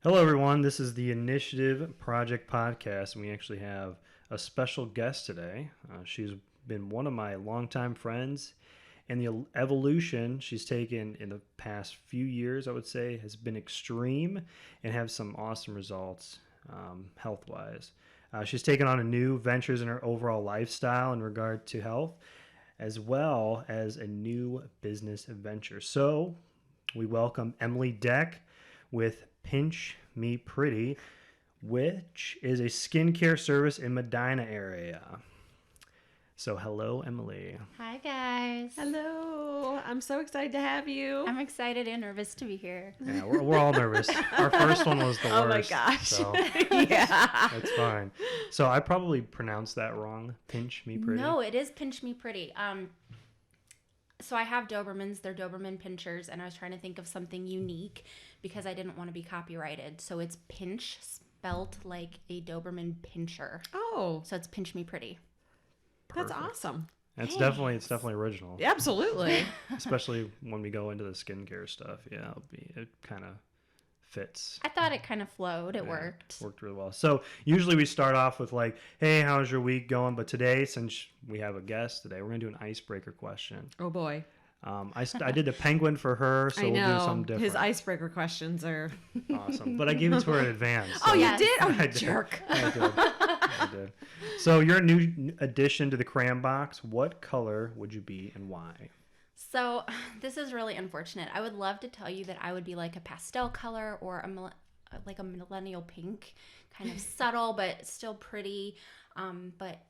Hello, everyone. This is the Initiative Project Podcast, and we actually have a special guest today. She's been one of my longtime friends, and the evolution she's taken in the past few years, I would say, has been extreme and have some awesome results health-wise. She's taken on a new ventures in her overall lifestyle in regard to health, as well as a new business venture. So we welcome Emily Deck with Pinsche Me Pretty, which is a skincare service in Medina area. So hello, Emily. Hi, guys. Hello. I'm so excited to have you. I'm excited and nervous to be here. Yeah, we're all nervous. Our first one was the worst. Oh my gosh. So Yeah. that's fine. So I probably pronounced that wrong. Pinsche Me Pretty. No, it is Pinch Me Pretty. So I have Dobermans. They're Doberman pinchers, and I was trying to think of something unique because I didn't want to be copyrighted. So it's Pinch, spelt like a Doberman pinscher. Oh, So it's Pinch Me Pretty. that's Perfect. awesome. It's Thanks. definitely original. Absolutely. Especially when we go into the skincare stuff. Yeah, it kind of fits. I thought it kind of flowed. It Yeah, worked. Worked really well. So usually we start off with like, hey, how's your week going? But today, since we have a guest today, we're going to do an icebreaker question. Oh boy. I did the penguin for her, so I we'll know. do something different. His icebreaker questions are. Awesome. But I gave it to her in advance. Oh, so- you Yes. did? Oh, I you did. jerk. I did. So you're a new addition to the crayon box. What color would you be and why? So this is really unfortunate. I would love to tell you that I would be like a pastel color or like a millennial pink, kind of subtle but still pretty, but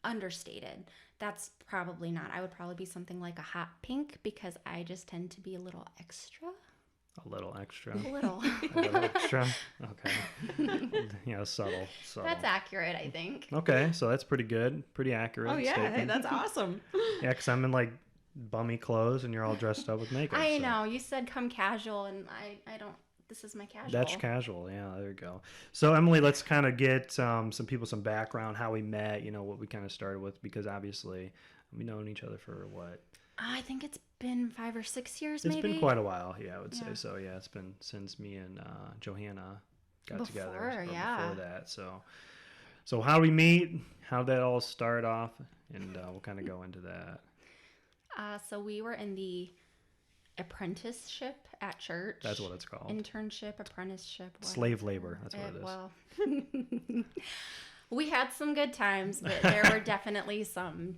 understated. That's probably not. I would probably be something like a hot pink because I just tend to be a little extra. A little extra. A little. A little extra. Okay. Yeah, subtle. That's accurate, I think. Okay, so that's pretty good. Pretty accurate. Oh, yeah. Hey, statement. that's awesome. Yeah, because I'm in like bummy clothes and you're all dressed up with makeup. I so. know. You said come casual, and I don't. This is my casual. That's casual. Yeah, there you go. So Emily, let's kind of get some people some background, how we met, what we kind of started with, because obviously we've known each other for what? I think it's been 5 or 6 years, It's maybe. been quite a while. Yeah, I would say Yeah. so. Yeah, it's been since me and Johanna got Before, together. Or yeah. Before that, so how do we meet? How did that all start off? And we'll kind of go into that. So we were in the apprenticeship at church. That's what it's called. Internship, apprenticeship. Slave labor. That's what it is. Well, we had some good times, but there were definitely some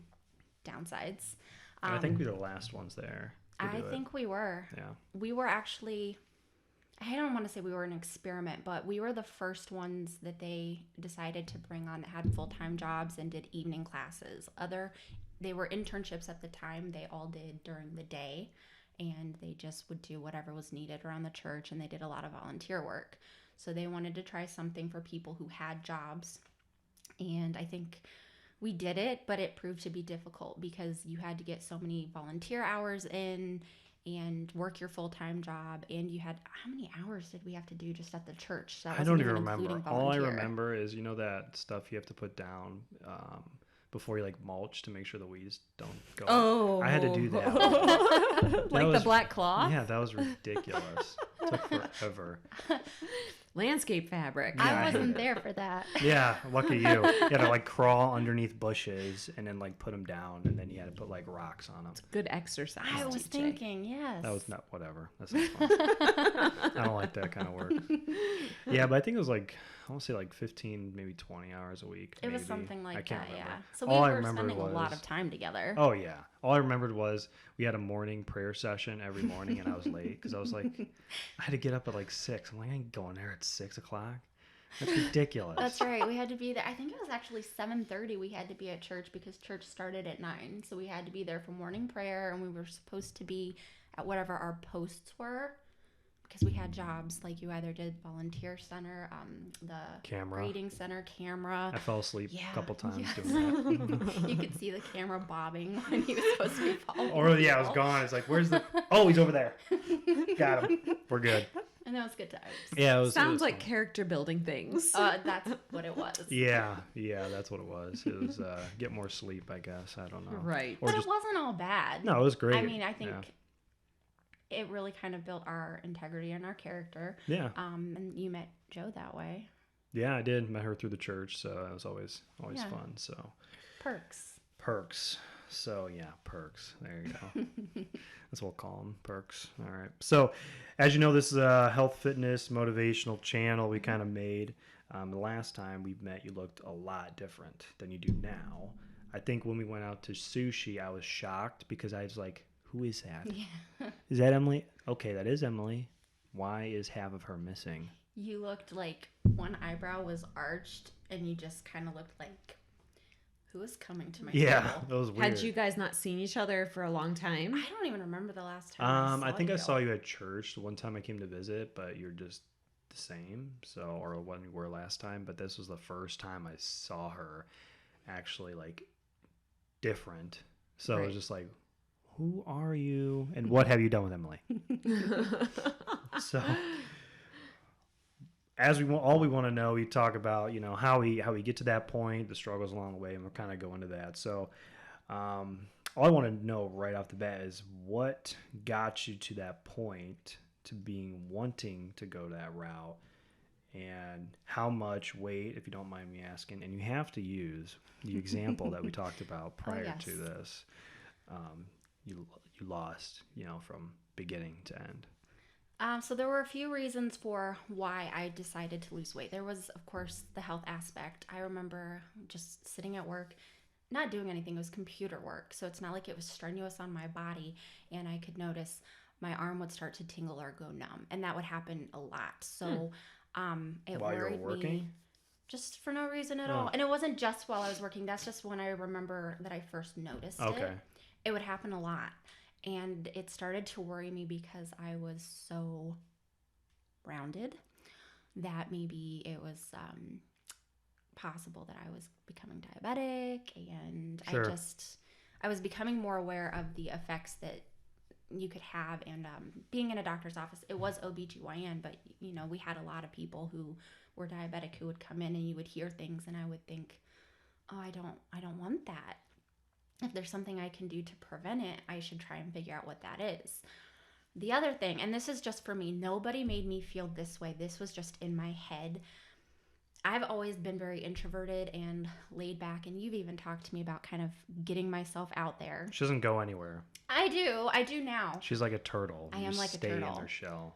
downsides. And I think we were the last ones there. to I do it. think we were. Yeah. We were actually, I don't want to say we were an experiment, but we were the first ones that they decided to bring on that had full-time jobs and did evening classes. They were internships at the time. They all did during the day, and they just would do whatever was needed around the church, and they did a lot of volunteer work. So they wanted to try something for people who had jobs, and I think we did it, but it proved to be difficult because you had to get so many volunteer hours in and work your full-time job, and you had, how many hours did we have to do just at the church? That I don't wasn't even remember. including All I volunteer. remember is that stuff you have to put down before you like mulch to make sure the weeds don't go. Oh. I had to do that. Like was- the black cloth? Yeah, that was ridiculous. It took forever. Landscape fabric. Yeah, I I hated wasn't it. there for that. Yeah, lucky you. You had to like crawl underneath bushes and then like put them down, and then you had to put like rocks on them. Good exercise. I was TJ. thinking, yes. That was not whatever. That's not fun. I don't like that kind of work. Yeah, but I think it was like I want to say like 15, maybe 20 hours a week. It was maybe. something like I can't that, remember. yeah. So we All I were remember spending a lot was- of time together. Oh yeah. All I remembered was we had a morning prayer session every morning, and I was late because I was like, I had to get up at like 6. I'm like, I ain't going there at 6 o'clock. That's ridiculous. That's right. We had to be there. I think it was actually 7:30 we had to be at church because church started at 9. So we had to be there for morning prayer, and we were supposed to be at whatever our posts were because we had jobs. Like you either did volunteer center, the Camera. reading center, camera. I fell asleep Yeah, a couple times yes. doing that. You could see the camera bobbing when he was supposed to be following. Or yeah, I was people. gone. It's like, where's the? Oh, he's over there. Got him. We're good. And that was good times. Yeah, it was. Sounds like character building things. That's what it was. Yeah, that's what it was. It was get more sleep, I guess. I don't know. Right. Or But just it wasn't all bad. no, it was great. I mean, I think Yeah. it really kind of built our integrity and our character. Yeah. And you met Joe that way. Yeah, I did. Met her through the church, so that was always Yeah. fun. So Perks. So yeah, perks. There you go. That's what we'll call them, perks. All right. So, as you know, this is a health, fitness, motivational channel we kind of made. The last time we met, you looked a lot different than you do now. I think when we went out to sushi, I was shocked because I was like, "Who is that? Yeah. Is that Emily? Okay, that is Emily. Why is half of her missing?" You looked like one eyebrow was arched, and you just kind of looked like, who is coming to my Yeah, table? that was weird. Had you guys not seen each other for a long time? I don't even remember the last time I think I saw you at church the one time I came to visit, but you're just the same. So, or when you were last time, but this was the first time I saw her actually like different. So it was just like, who are you and what have you done with Emily? So, as all we want to know, we talk about, how we get to that point, the struggles along the way, and we'll kind of go into that. So, all I want to know right off the bat is what got you to that point, to wanting to go that route, and how much weight, if you don't mind me asking, and you have to use the example that we talked about prior to this, you lost, from beginning to end. So there were a few reasons for why I decided to lose weight. There was, of course, the health aspect. I remember just sitting at work, not doing anything. It was computer work. So it's not like it was strenuous on my body. And I could notice my arm would start to tingle or go numb. And that would happen a lot. So it while worried you were working? me just for no reason at all. And it wasn't just while I was working. That's just when I remember that I first noticed it. It would happen a lot. And it started to worry me because I was so rounded that maybe it was possible that I was becoming diabetic. And I was becoming more aware of the effects that you could have. And being in a doctor's office, it was OBGYN, but we had a lot of people who were diabetic who would come in, and you would hear things, and I would think, oh, I don't want that. If there's something I can do to prevent it, I should try and figure out what that is. The other thing, and this is just for me, nobody made me feel this way. This was just in my head. I've always been very introverted and laid back, and you've even talked to me about kind of getting myself out there. She doesn't go anywhere. I do now. She's like a turtle. I am like a turtle. Stay in her shell.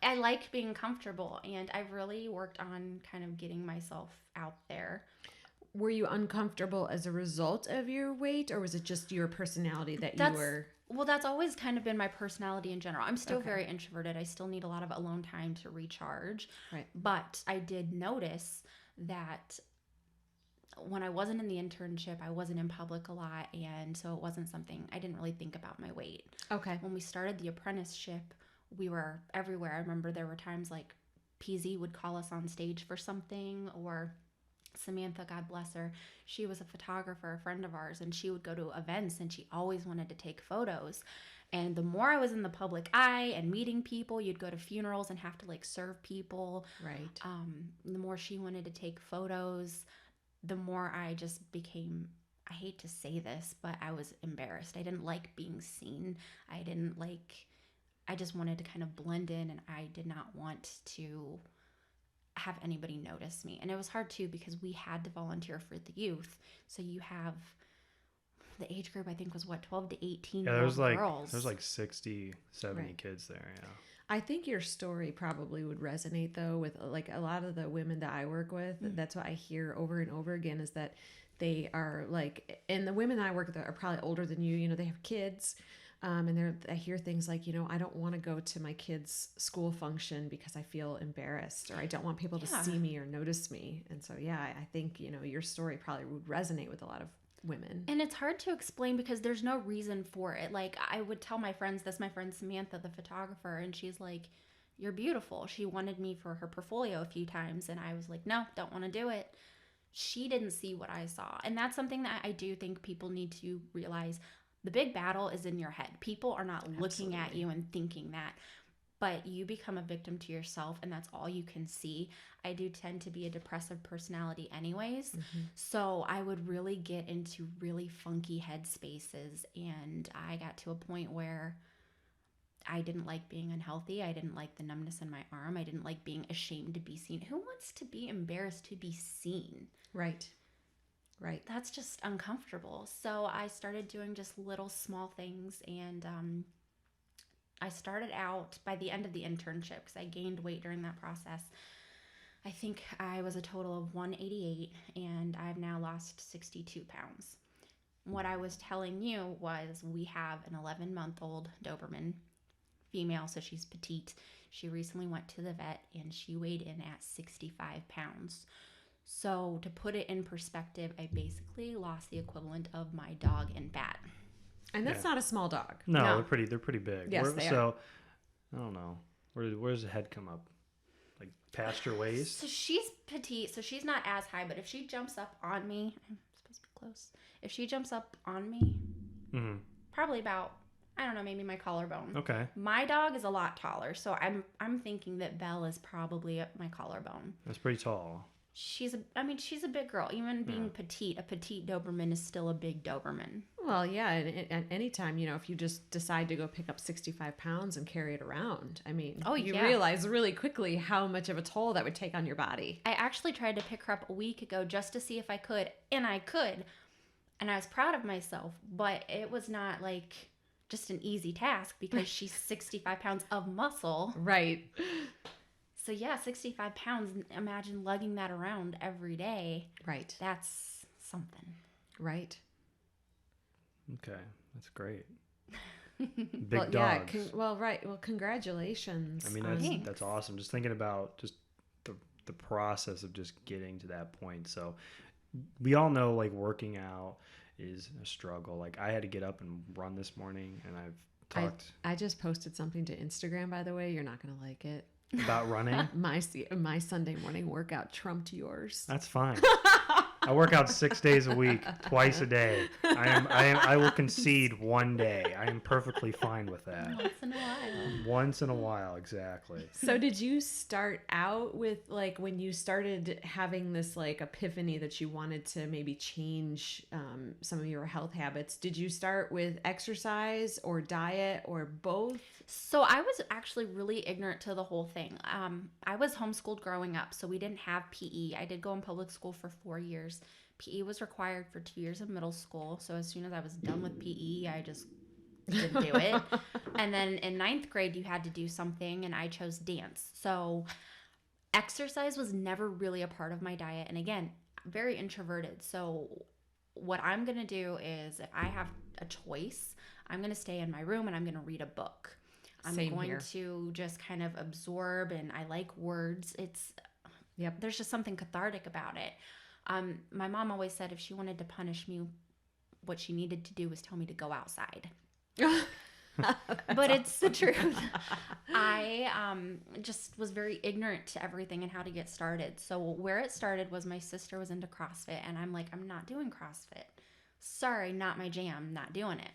I like being comfortable, and I've really worked on kind of getting myself out there. Were you uncomfortable as a result of your weight, or was it just your personality that you were? Well, that's always kind of been my personality in general. I'm still very introverted. I still need a lot of alone time to recharge. Right. But I did notice that when I wasn't in the internship, I wasn't in public a lot. And so it wasn't something, I didn't really think about my weight. Okay. When we started the apprenticeship, we were everywhere. I remember there were times like PZ would call us on stage for something, or Samantha, God bless her, she was a photographer, a friend of ours, and she would go to events and she always wanted to take photos. And the more I was in the public eye and meeting people, you'd go to funerals and have to like serve people. Right. The more she wanted to take photos, the more I just became, I hate to say this, but I was embarrassed. I didn't like being seen. I just wanted to kind of blend in, and I did not want to have anybody notice me. And it was hard too because we had to volunteer for the youth. So you have the age group, I think, was 12 to 18 year old girls. There's like 60, 70 kids there. Yeah. I think your story probably would resonate though with like a lot of the women that I work with. That's what I hear over and over again, is that they are like, and the women that I work with are probably older than you, they have kids. And I hear things like, I don't want to go to my kid's school function because I feel embarrassed, or I don't want people to see me or notice me. And so, I think, your story probably would resonate with a lot of women. And it's hard to explain because there's no reason for it. Like, I would tell my friends this, my friend Samantha, the photographer, and she's like, you're beautiful. She wanted me for her portfolio a few times, and I was like, no, don't want to do it. She didn't see what I saw. And that's something that I do think people need to realize. The big battle is in your head. People are not looking at you and thinking that, but you become a victim to yourself, and that's all you can see. I do tend to be a depressive personality anyways, so I would really get into really funky head spaces, and I got to a point where I didn't like being unhealthy. I didn't like the numbness in my arm. I didn't like being ashamed to be seen. Who wants to be embarrassed to be seen? Right. Right. That's just uncomfortable. So I started doing just little small things, and I started out by the end of the internship, because I gained weight during that process. I think I was a total of 188, and I've now lost 62 pounds. What I was telling you was we have an 11-month-old Doberman female, so she's petite. She recently went to the vet, and she weighed in at 65 pounds. So to put it in perspective, I basically lost the equivalent of my dog in fat. And that's not a small dog. No, they're pretty big. Yes, they are. I don't know. Where's the head come up? Like past your waist? So she's petite, so she's not as high, but if she jumps up on me, I'm supposed to be close. If she jumps up on me, probably about, I don't know, maybe my collarbone. Okay. My dog is a lot taller, so I'm thinking that Belle is probably at my collarbone. That's pretty tall. She's a big girl. Even being petite, a petite Doberman is still a big Doberman. Well, yeah, and at any time, if you just decide to go pick up 65 pounds and carry it around, you realize really quickly how much of a toll that would take on your body. I actually tried to pick her up a week ago just to see if I could, and I could. And I was proud of myself, but it was not like just an easy task because she's 65 pounds of muscle. Right. So yeah, 65 pounds, imagine lugging that around every day. Right. That's something. Right. Okay, that's great. Big dogs. Yeah, right. Well, congratulations. That's awesome. Just thinking about just the process of just getting to that point. So we all know like working out is a struggle. Like I had to get up and run this morning, and I've talked. I just posted something to Instagram, by the way. You're not going to like it. About running? My Sunday morning workout trumped yours. That's fine. I work out 6 days a week, twice a day. I will concede one day. I am perfectly fine with that. Once in a while. Once in a while, exactly. So did you start out with like when you started having this like epiphany that you wanted to maybe change some of your health habits? Did you start with exercise or diet or both? So I was actually really ignorant to the whole thing. I was homeschooled growing up, so we didn't have PE. I did go in public school for 4 years. PE was required for 2 years of middle school. So as soon as I was done with PE, I just didn't do it. And then in 9th grade, you had to do something, and I chose dance. So exercise was never really a part of my diet. And again, very introverted. So what I'm going to do is if I have a choice, I'm going to stay in my room and I'm going to read a book. I'm going to just kind of absorb, and I like words. There's just something cathartic about it. My mom always said if she wanted to punish me, what she needed to do was tell me to go outside. But it's the truth. I just was very ignorant to everything and how to get started. So where it started was my sister was into CrossFit, and I'm like, I'm not doing CrossFit. Sorry, not my jam, not doing it.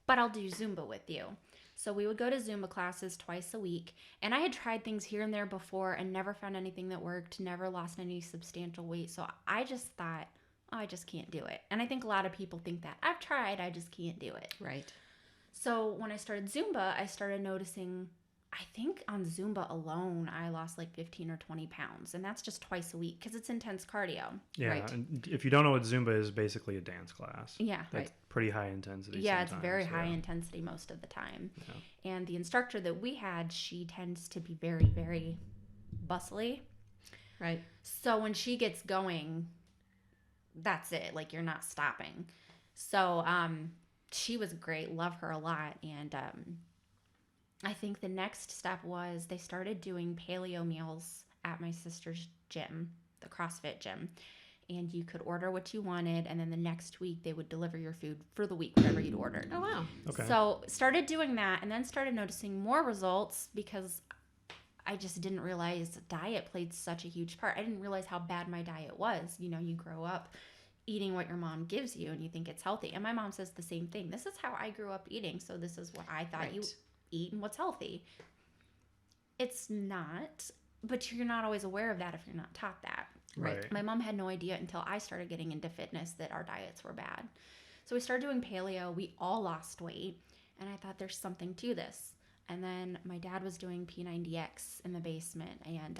But I'll do Zumba with you. So we would go to Zumba classes twice a week, and I had tried things here and there before and never found anything that worked, never lost any substantial weight. So I just thought, oh, I just can't do it. And I think a lot of people think that. I've tried, I just can't do it. Right. So when I started Zumba, I started noticing, I think on Zumba alone, I lost like 15 or 20 pounds. And that's just twice a week because it's intense cardio. Yeah. Right? And if you don't know what Zumba is, basically a dance class. Yeah. That's pretty high intensity. Yeah, it's very high intensity most of the time. Yeah. And the instructor that we had, she tends to be very, very bustly. Right. So when she gets going, that's it. Like you're not stopping. So she was great. Love her a lot. And I think the next step was they started doing paleo meals at my sister's gym, the CrossFit gym. And you could order what you wanted, and then the next week they would deliver your food for the week, whatever you'd ordered. Oh, wow. Okay. So started doing that, and then started noticing more results because I just didn't realize diet played such a huge part. I didn't realize how bad my diet was. You know, you grow up eating what your mom gives you, and you think it's healthy. And my mom says the same thing. This is how I grew up eating, so this is what I thought you eat and what's healthy. It's not, but you're not always aware of that if you're not taught that. Right. My mom had no idea until I started getting into fitness that our diets were bad. So we started doing paleo. We all lost weight. And I thought there's something to this. And then my dad was doing P90X in the basement. And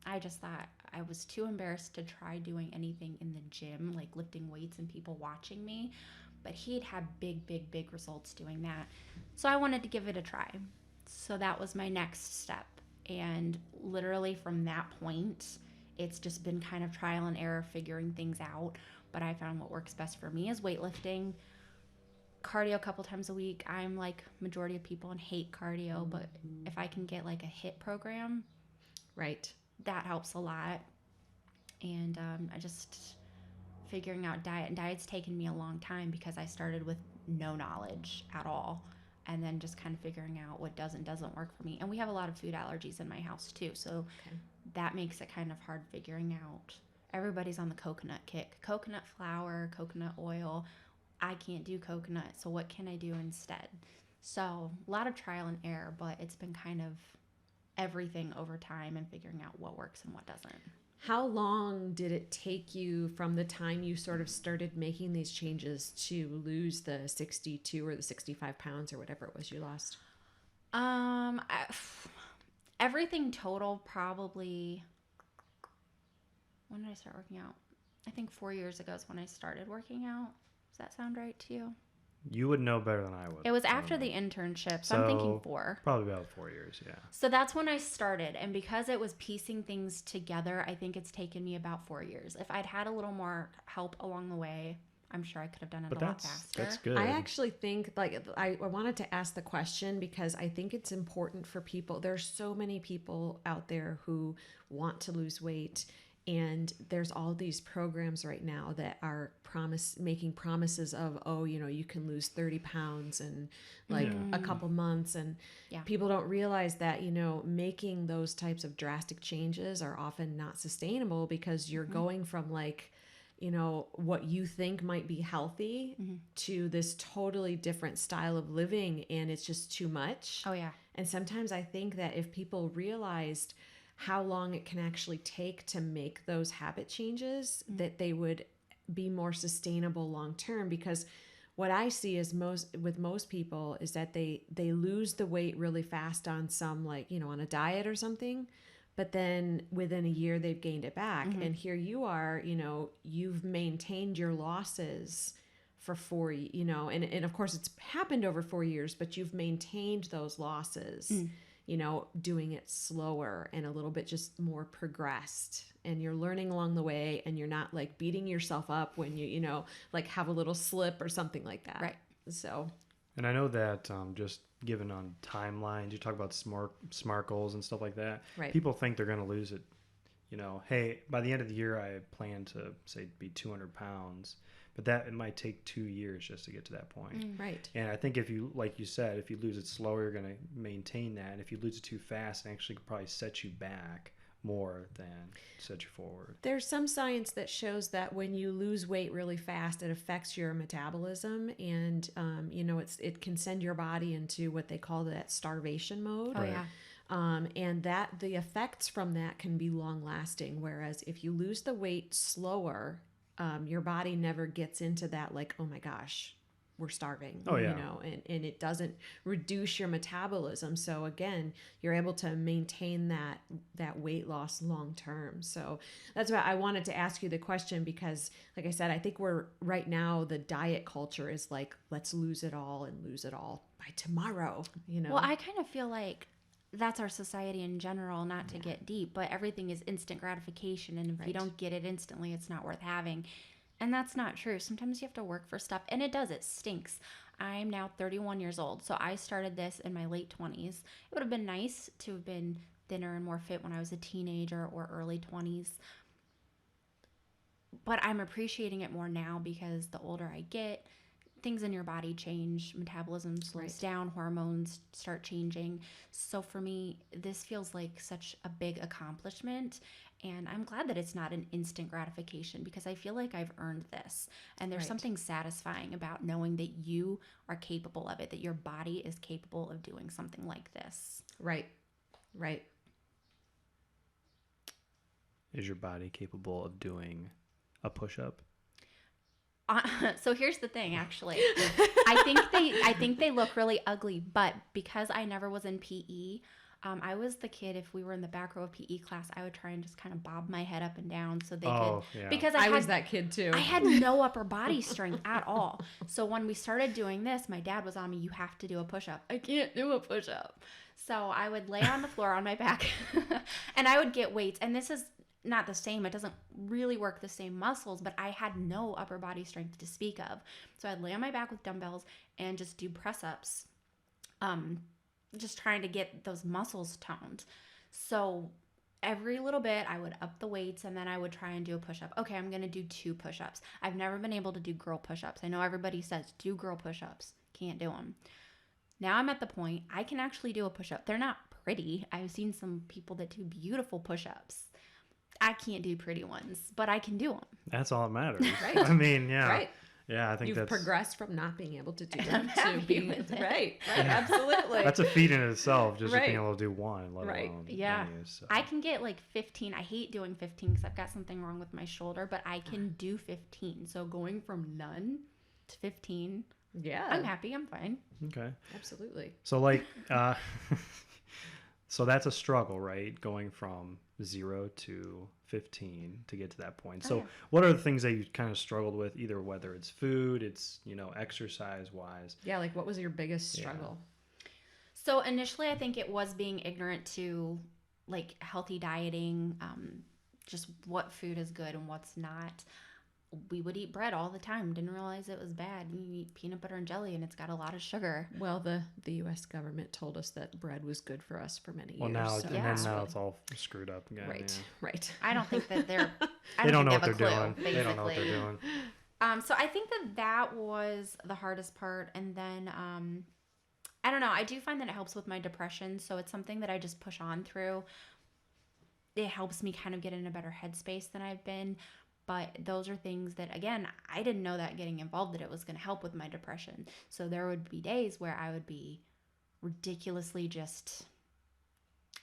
I just thought I was too embarrassed to try doing anything in the gym, like lifting weights and people watching me. But he'd had big results doing that. So I wanted to give it a try. So that was my next step. And literally from that point, it's just been kind of trial and error figuring things out. But I found what works best for me is weightlifting, cardio a couple times a week. I'm like majority of people and hate cardio, but if I can get like a HIIT program, Right. that helps a lot. And I just figuring out diet. And diet's taken me a long time because I started with no knowledge at all. And then just kind of figuring out what doesn't work for me. And we have a lot of food allergies in my house too. So that makes it kind of hard figuring out. Everybody's on the coconut kick. Coconut flour, coconut oil. I can't do coconut. So what can I do instead? So a lot of trial and error, but it's been kind of everything over time and figuring out what works and what doesn't. How long did it take you from the time you sort of started making these changes to lose the 62 or the 65 pounds or whatever it was you lost? Everything total probably, when did I start working out? I think 4 years ago is when I started working out. Does that sound right to you? You would know better than I would. It was after the internship, so I'm thinking 4. Probably about 4 years, yeah. So that's when I started, and because it was piecing things together, I think it's taken me about 4 years. If I'd had a little more help along the way, I'm sure I could have done it a lot faster. That's good. I actually think, like, I wanted to ask the question because I think it's important for people. There's so many people out there who want to lose weight, and there's all these programs right now that are making promises of, oh, you know, you can lose 30 pounds in like a couple months. And people don't realize that, you know, making those types of drastic changes are often not sustainable because you're going from like, you know, what you think might be healthy to this totally different style of living. And it's just too much. Oh, yeah. And sometimes I think that if people realized how long it can actually take to make those habit changes, that they would be more sustainable long term. Because what I see is with most people is that they lose the weight really fast on some, like, you know, on a diet or something, but then within a year they've gained it back. And here you are, you know, you've maintained your losses for 4, you know, and of course it's happened over 4 years, but you've maintained those losses, you know, doing it slower and a little bit just more progressed, and you're learning along the way, and you're not like beating yourself up when you know, like have a little slip or something like that. Right. So. And I know that just given on timelines, you talk about smart goals and stuff like that. Right. People think they're going to lose it. You know, hey, by the end of the year, I plan to say be 200 pounds, but it might take 2 years just to get to that point. Right. And I think if you, like you said, if you lose it slower, you're going to maintain that. And if you lose it too fast, it actually could probably set you back more than set you forward. There's some science that shows that when you lose weight really fast, it affects your metabolism, and you know, it can send your body into what they call that starvation mode. Oh, yeah. And that the effects from that can be long lasting. Whereas if you lose the weight slower, your body never gets into that, like, oh my gosh, we're starving, you know, and it doesn't reduce your metabolism. So again, you're able to maintain that weight loss long term. So that's why I wanted to ask you the question, because like I said, I think we're right now, the diet culture is like, let's lose it all by tomorrow, you know? Well, I kind of feel like that's our society in general, not to get deep, but everything is instant gratification. And if you don't get it instantly, it's not worth having. And that's not true. Sometimes you have to work for stuff, and it stinks. I'm now 31 years old, so I started this in my late 20s. It would have been nice to have been thinner and more fit when I was a teenager or early 20s. But I'm appreciating it more now because the older I get, things in your body change, metabolism slows down, hormones start changing. So for me, this feels like such a big accomplishment. And I'm glad that it's not an instant gratification, because I feel like I've earned this. And there's something satisfying about knowing that you are capable of it, that your body is capable of doing something like this. Right. Is your body capable of doing a push-up? So here's the thing, actually. I think they look really ugly, but because I never was in PE, I was the kid. If we were in the back row of PE class, I would try and just kind of bob my head up and down so they could. Yeah. Because I was that kid too. I had no upper body strength at all. So when we started doing this, my dad was on me. You have to do a push-up. I can't do a push-up. So I would lay on the floor on my back, and I would get weights. And this is not the same. It doesn't really work the same muscles, but I had no upper body strength to speak of. So I'd lay on my back with dumbbells and just do press-ups. Just trying to get those muscles toned. So every little bit I would up the weights, and then I would try and do a push-up. Okay, I'm going to do 2 push-ups. I've never been able to do girl push-ups. I know everybody says do girl push-ups. Can't do them. Now I'm at the point I can actually do a push-up. They're not pretty. I've seen some people that do beautiful push-ups. I can't do pretty ones, but I can do them. That's all that matters. Right. I mean, yeah. Right. Yeah, I think You've that's progressed from not being able to do I'm them to happy being with it. right, absolutely. that's a feat in itself, just Right. being able to do one, let Right. alone Yeah. many, so. I can get like 15. I hate doing 15 because I've got something wrong with my shoulder, but I can do 15. So going from none to 15, Yeah, I'm happy. I'm fine. Okay. absolutely. So like, so that's a struggle, right? Going from 0 to 15 to get to that point. So yeah. what are the things that you kind of struggled with, either whether it's food, it's, exercise wise? Yeah, like what was your biggest Yeah. struggle? So initially, I think it was being ignorant to like healthy dieting, just what food is good and what's not. We would eat bread all the time. Didn't realize it was bad. You eat peanut butter and jelly, and it's got a lot of sugar. Well, the U.S. government told us that bread was good for us for many Well, years. now, so and Yeah. then now it's all screwed up again. right, Yeah. right. I don't think that they're. They don't know think what they they're have a doing. clue, They don't know what they're basically. doing. So I think that was the hardest part, and then I don't know. I do find that it helps with my depression, so it's something that I just push on through. It helps me kind of get in a better headspace than I've been. But those are things that, again, I didn't know that getting involved that it was going to help with my depression. So there would be days where I would be ridiculously just,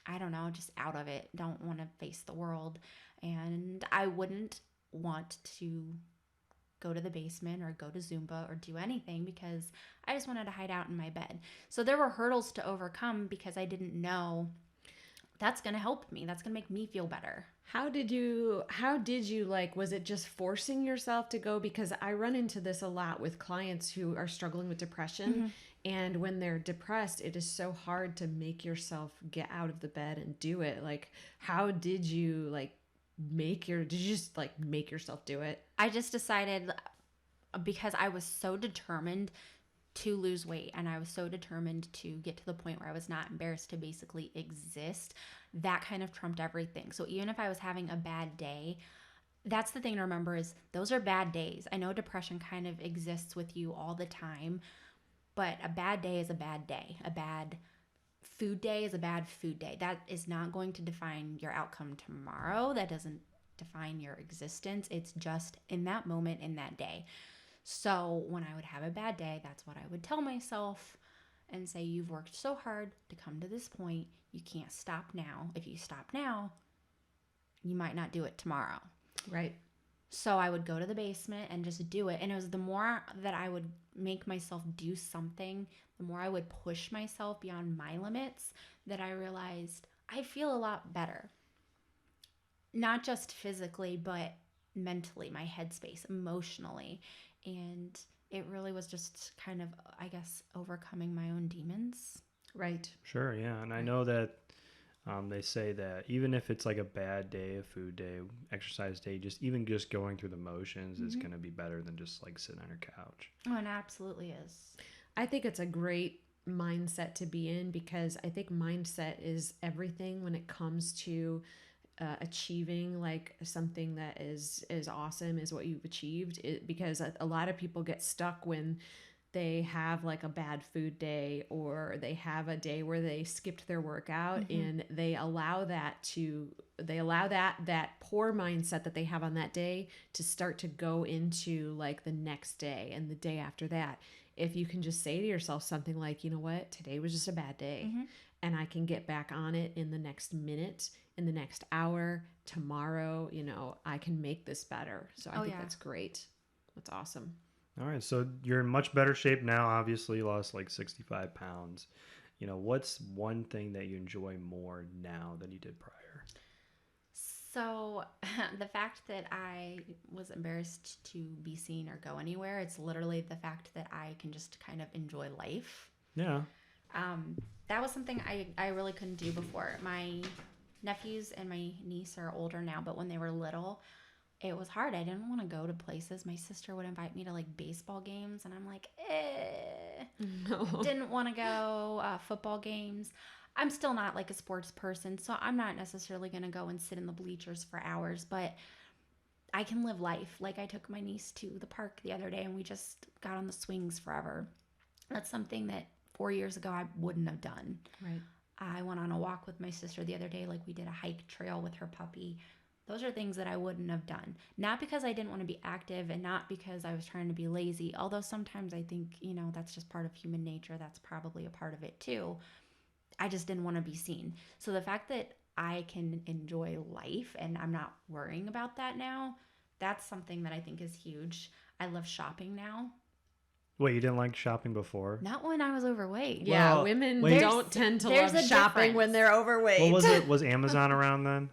I don't know, just out of it. Don't want to face the world. And I wouldn't want to go to the basement or go to Zumba or do anything because I just wanted to hide out in my bed. So there were hurdles to overcome because I didn't know that's going to help me. That's going to make me feel better. How did you like, was it just forcing yourself to go? Because I run into this a lot with clients who are struggling with depression. And when they're depressed, it is so hard to make yourself get out of the bed and do it. Like, how did you did you just make yourself do it? I just decided because I was so determined to lose weight and I was so determined to get to the point where I was not embarrassed to basically exist, that kind of trumped everything. So even if I was having a bad day, that's the thing to remember is those are bad days. I know depression kind of exists with you all the time, but a bad day is a bad day. A bad food day is a bad food day. That is not going to define your outcome tomorrow. That doesn't define your existence. It's just in that moment, in that day. So when I would have a bad day, that's what I would tell myself and say, you've worked so hard to come to this point. You can't stop now. If you stop now, you might not do it tomorrow. Right. So I would go to the basement and just do it. And it was the more that I would make myself do something, the more I would push myself beyond my limits, that I realized I feel a lot better. Not just physically, but mentally, my headspace, emotionally. And it really was just kind of, I guess, overcoming my own demons. Right. Sure, yeah. And I know that they say that even if it's like a bad day, a food day, exercise day, just going through the motions is going to be better than just like sitting on your couch. Oh, it absolutely is. I think it's a great mindset to be in because I think mindset is everything when it comes to achieving like something that is awesome is what you've achieved. Because a lot of people get stuck when they have like a bad food day or they have a day where they skipped their workout and they allow that poor mindset that they have on that day to start to go into like the next day and the day after that. If you can just say to yourself something like, you know what, today was just a bad day and I can get back on it in the next minute, in the next hour, tomorrow, I can make this better. So I think that's great. That's awesome. All right, so you're in much better shape now. Obviously, you lost like 65 pounds. What's one thing that you enjoy more now than you did prior? So the fact that I was embarrassed to be seen or go anywhere, it's literally the fact that I can just kind of enjoy life. Yeah. That was something I really couldn't do before. My nephews and my niece are older now, but when they were little, it was hard. I didn't want to go to places. My sister would invite me to like baseball games, and I'm like, No. Didn't want to go. Football games. I'm still not like a sports person, so I'm not necessarily going to go and sit in the bleachers for hours, but I can live life. Like I took my niece to the park the other day and we just got on the swings forever. That's something that 4 years ago I wouldn't have done. Right. I went on a walk with my sister the other day, like we did a hike trail with her puppy. Those are things that I wouldn't have done. Not because I didn't want to be active and not because I was trying to be lazy, although sometimes I think, that's just part of human nature. That's probably a part of it too. I just didn't want to be seen. So the fact that I can enjoy life and I'm not worrying about that now, that's something that I think is huge. I love shopping now. Wait, you didn't like shopping before? Not when I was overweight. Yeah, Well, women wait. don't tend to There's love a shopping difference. when they're overweight. What was it? Was Amazon around then?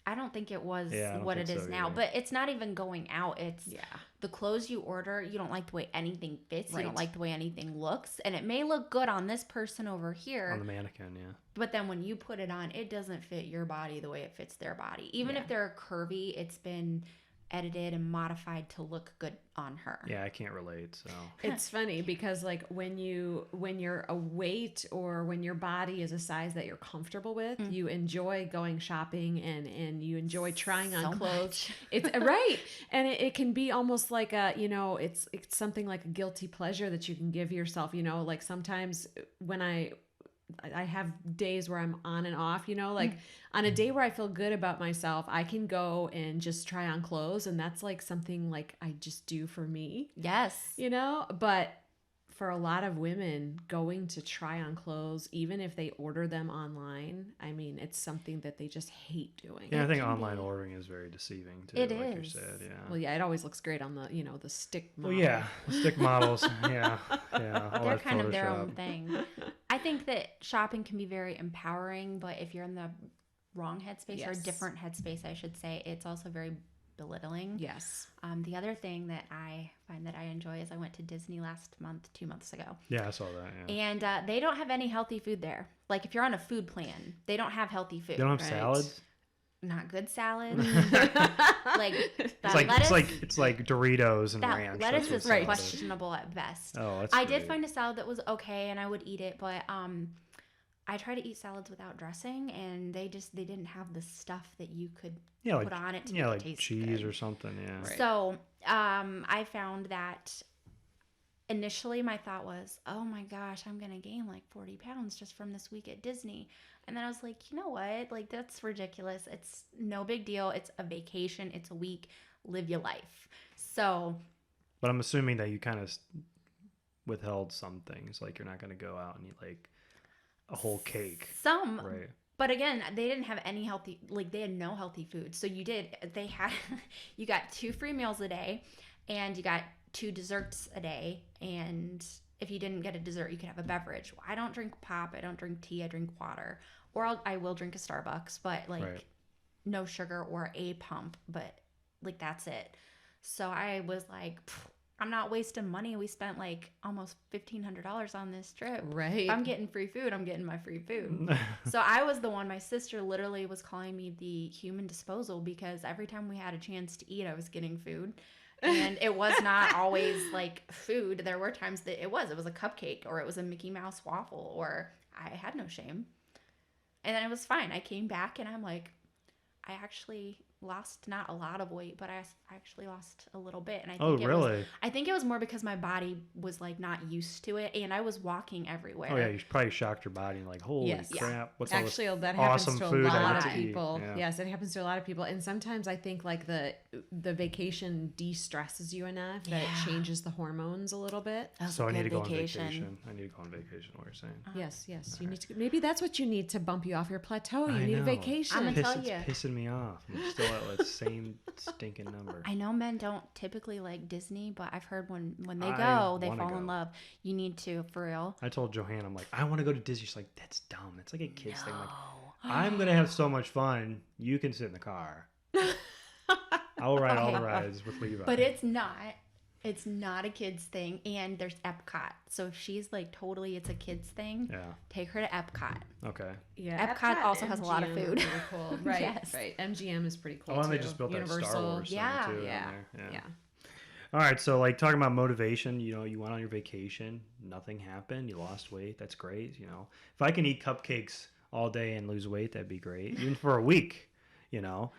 I don't think it was Yeah, I don't what think it is so now, either. but it's not even going out. It's Yeah. the clothes you order. You don't like the way anything fits. You Right. don't like the way anything looks. And it may look good on this person over here, On the mannequin, yeah. but then when you put it on, it doesn't fit your body the way it fits their body. Even Yeah. if they're curvy, it's been edited and modified to look good on her. Yeah, I can't relate, so. It's funny because like when you're a weight or when your body is a size that you're comfortable with, you enjoy going shopping and you enjoy trying on So clothes. much. It's right. And it can be almost like it's something like a guilty pleasure that you can give yourself, like sometimes when I have days where I'm on and off, like on a day where I feel good about myself, I can go and just try on clothes. And that's like something like I just do for me, Yes. but for a lot of women going to try on clothes, even if they order them online, I mean, it's something that they just hate doing. Yeah, I think can online be. ordering is very deceiving too, It like you is. said, yeah. Well, yeah, it always looks great on the, the stick Well, model. yeah, stick models, yeah, all They're that kind of their own Photoshop. thing. I think that shopping can be very empowering, but if you're in the wrong headspace or a Yes. different headspace, I should say, it's also very belittling. Yes. The other thing that I find that I enjoy is I went to Disney last month, 2 months ago, Yeah, I saw that, yeah. and they don't have any healthy food there. Like if you're on a food plan, they don't have healthy food. They don't have Right. salads? Not good salad. like It's that like, lettuce. it's like Doritos and That ranch. lettuce that's is what salad questionable at best. Oh, that's I did great. find a salad that was okay, and I would eat it, but I try to eat salads without dressing, and they didn't have the stuff that you could Yeah, put on it to make like it taste cheese good. or something, yeah. Right. So I found that initially my thought was, oh my gosh, I'm gonna gain like 40 pounds just from this week at Disney. And then I was like, you know what? Like that's ridiculous. It's no big deal. It's a vacation. It's a week. Live your life. So But I'm assuming that you kind of withheld some things, like you're not going to go out and eat like a whole cake, some, right? but again, they didn't have any healthy, like they had no healthy food. So you got 2 free meals a day and you got 2 desserts a day. And if you didn't get a dessert, you could have a beverage. Well, I don't drink pop. I don't drink tea. I drink water. Or I will drink a Starbucks, but like Right. no sugar or a pump, but like that's it. So I was like, I'm not wasting money. We spent like almost $1,500 on this trip. Right. If I'm getting free food, I'm getting my free food. So I was the one, my sister literally was calling me the human disposal because every time we had a chance to eat, I was getting food. And it was not always like food. There were times that it was a cupcake or it was a Mickey Mouse waffle, or I had no shame. And then it was fine. I came back and I'm like, I actually lost not a lot of weight, but I actually lost a little bit. And I think really? I think it was more because my body was like not used to it, and I was walking everywhere. Oh yeah, you probably shocked your body and like, holy Yes. Yeah. crap! What's all this Actually, that happens awesome to a food I lot get of to eat? people. Yeah. Yes, it happens to a lot of people. And sometimes I think like the vacation de-stresses you enough that it Yeah. changes the hormones a little bit. That was So a I need to good go on vacation. I need to go on vacation. What you're saying? Yes. You need to. Maybe that's what you need to bump you off your plateau. You I need a know. vacation. I'm gonna tell It's you. pissing me off. I'm still the same stinking number. I know men don't typically like Disney, but I've heard when they I go, they wanna fall in go. love. You need to, for real. I told Johanna, I'm like, I want to go to Disney. She's like, that's dumb. It's like a kid's thing. I'm like, No. I'm gonna have so much fun. You can sit in the car. I will ride all the Okay. rides with Levi. But it's not. It's not a kid's thing. And there's Epcot. So if she's like totally it's a kid's thing, Yeah. take her to Epcot. Okay. Yeah, Epcot also has a lot of MGM are food. pretty cool. Right, Yes. right. MGM is pretty cool Oh, and too. they just built that Star Universal. Wars Yeah. thing too. Yeah, In there. yeah. All right, so like talking about motivation, you know, you went on your vacation, nothing happened, you lost weight, that's great. You know, if I can eat cupcakes all day and lose weight, that'd be great, even for a week. You know,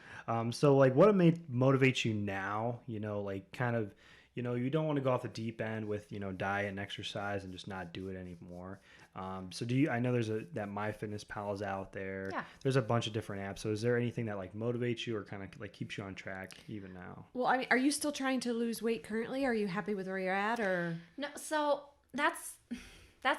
so like, what motivates you now? You know, like kind of, you know, you don't want to go off the deep end with diet and exercise and just not do it anymore. So do you? I know there's that MyFitnessPal is out there. Yeah. There's a bunch of different apps. So is there anything that like motivates you or kind of like keeps you on track even now? Well, I mean, are you still trying to lose weight currently? Are you happy with where you're at, or? No, so that's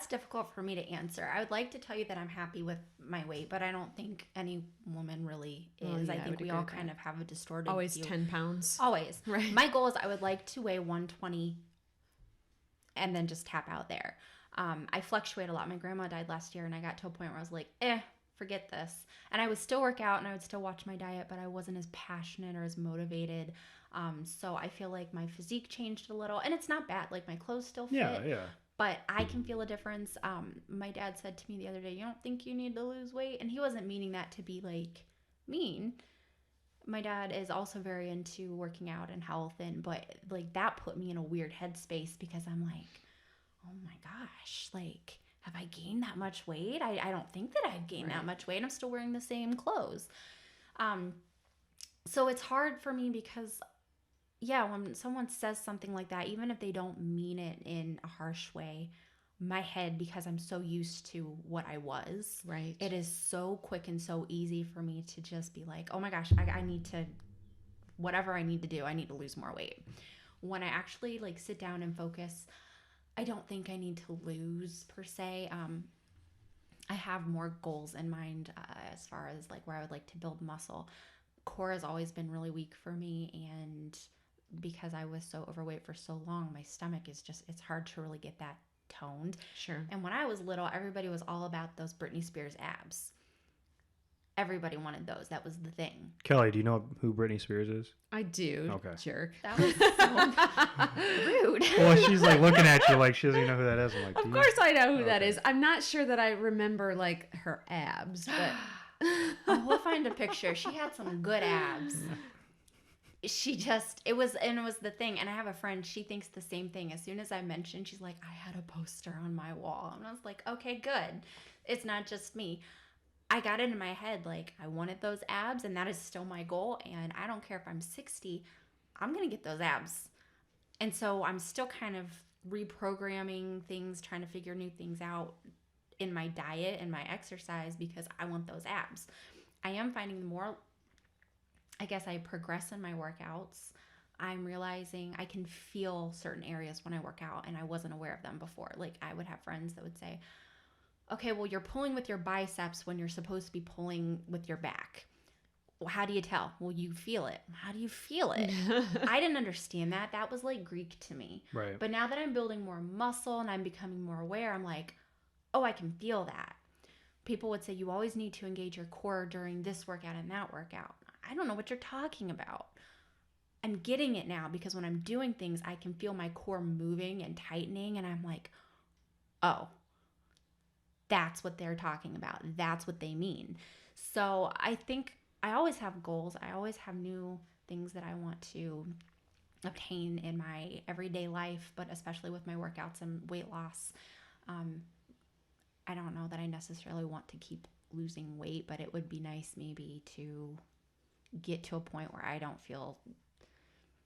difficult for me to answer. I would like to tell you that I'm happy with my weight, but I don't think any woman really is. Oh, yeah, I I think would we agree all with kind that. of have a distorted Always view. 10 pounds. Always. Right. My goal is I would like to weigh 120 and then just tap out there. I fluctuate a lot. My grandma died last year and I got to a point where I was like, forget this. And I would still work out and I would still watch my diet, but I wasn't as passionate or as motivated. So I feel like my physique changed a little and it's not bad. Like my clothes still fit. Yeah. But I can feel a difference. My dad said to me the other day, you don't think you need to lose weight? And he wasn't meaning that to be like mean. My dad is also very into working out and health, but like that put me in a weird headspace because I'm like, oh my gosh, like have I gained that much weight? I don't think that I've gained that much weight. I'm still wearing the same clothes. So it's hard for me because when someone says something like that, even if they don't mean it in a harsh way, my head, because I'm so used to what I was, Right. it is so quick and so easy for me to just be like, oh my gosh, I need to, whatever I need to do, I need to lose more weight. When I actually like sit down and focus, I don't think I need to lose per se. I have more goals in mind as far as like where I would like to build muscle. Core has always been really weak for me, and because I was so overweight for so long, my stomach is just, it's hard to really get that toned. Sure. And when I was little, everybody was all about those Britney Spears abs. Everybody wanted those. That was the thing. Kelly, do you know who Britney Spears is? I do. Okay. Jerk. That was so rude. Well, she's like looking at you like she doesn't even know who that is. I'm like, Of course I know who that Okay. is. I'm not sure that I remember like her abs, but Oh, we'll find a picture. She had some good abs. She just, it was the thing. And I have a friend, she thinks the same thing. As soon as I mentioned, she's like, I had a poster on my wall. And I was like, okay, good. It's not just me. I got it in my head, like, I wanted those abs, and that is still my goal. And I don't care if I'm 60, I'm going to get those abs. And so I'm still kind of reprogramming things, trying to figure new things out in my diet and my exercise because I want those abs. I am finding the more, I guess, I progress in my workouts, I'm realizing I can feel certain areas when I work out, and I wasn't aware of them before. Like, I would have friends that would say, okay, well, you're pulling with your biceps when you're supposed to be pulling with your back. Well, how do you tell? Well, you feel it. How do you feel it? I didn't understand that. That was like Greek to me. Right. But now that I'm building more muscle and I'm becoming more aware, I'm like, oh, I can feel that. People would say you always need to engage your core during this workout and that workout. I don't know what you're talking about. I'm getting it now because when I'm doing things, I can feel my core moving and tightening, and I'm like, oh, that's what they're talking about. That's what they mean. So I think I always have goals. I always have new things that I want to obtain in my everyday life, but especially with my workouts and weight loss. I don't know that I necessarily want to keep losing weight, but it would be nice maybe to get to a point where I don't feel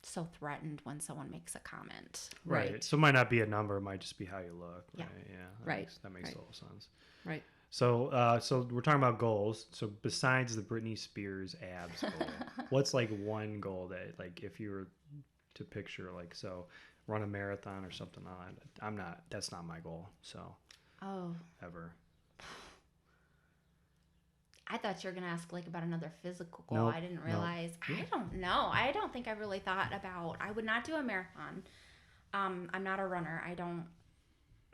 so threatened when someone makes a comment. Right. Right. So it might not be a number. It might just be how you look. Yeah. Right. Yeah. Right. That makes Right. total sense. Right. So, so we're talking about goals. So besides the Britney Spears abs goal, what's like one goal that, like, if you were to picture, like, so run a marathon or something on? I'm not. That's not my goal. So Oh, ever. I thought you were going to ask like about another physical goal. Nope, I didn't nope. realize. Yeah. I don't know. I don't think I really thought about, I would not do a marathon. I'm not a runner. I don't